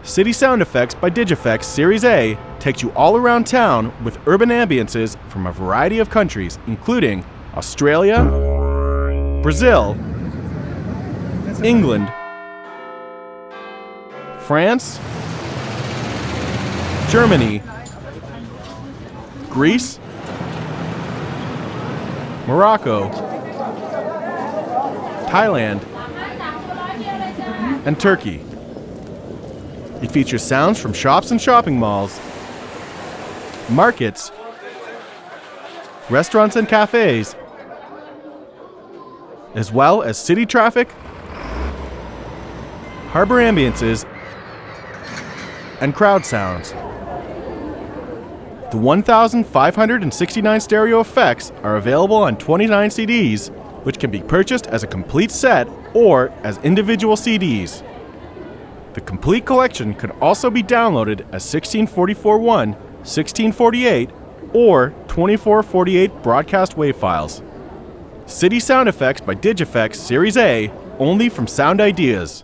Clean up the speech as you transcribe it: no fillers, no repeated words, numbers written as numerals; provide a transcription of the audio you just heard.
City Sound Effects by Digifx Series A takes you all around town with urban ambiances from a variety of countries, including Australia, Brazil, England, France, Germany, Greece, Morocco, Thailand, and Turkey. It features sounds from shops and shopping malls, markets, restaurants and cafes, as well as city traffic, harbor ambiances, and crowd sounds. The 1,569 stereo effects are available on 29 CDs, which can be purchased as a complete set or as individual CDs. The complete collection could also be downloaded as 1644.1, 1648, or 2448 broadcast WAV files. City Sound Effects by Digifx Series A, only from Sound Ideas.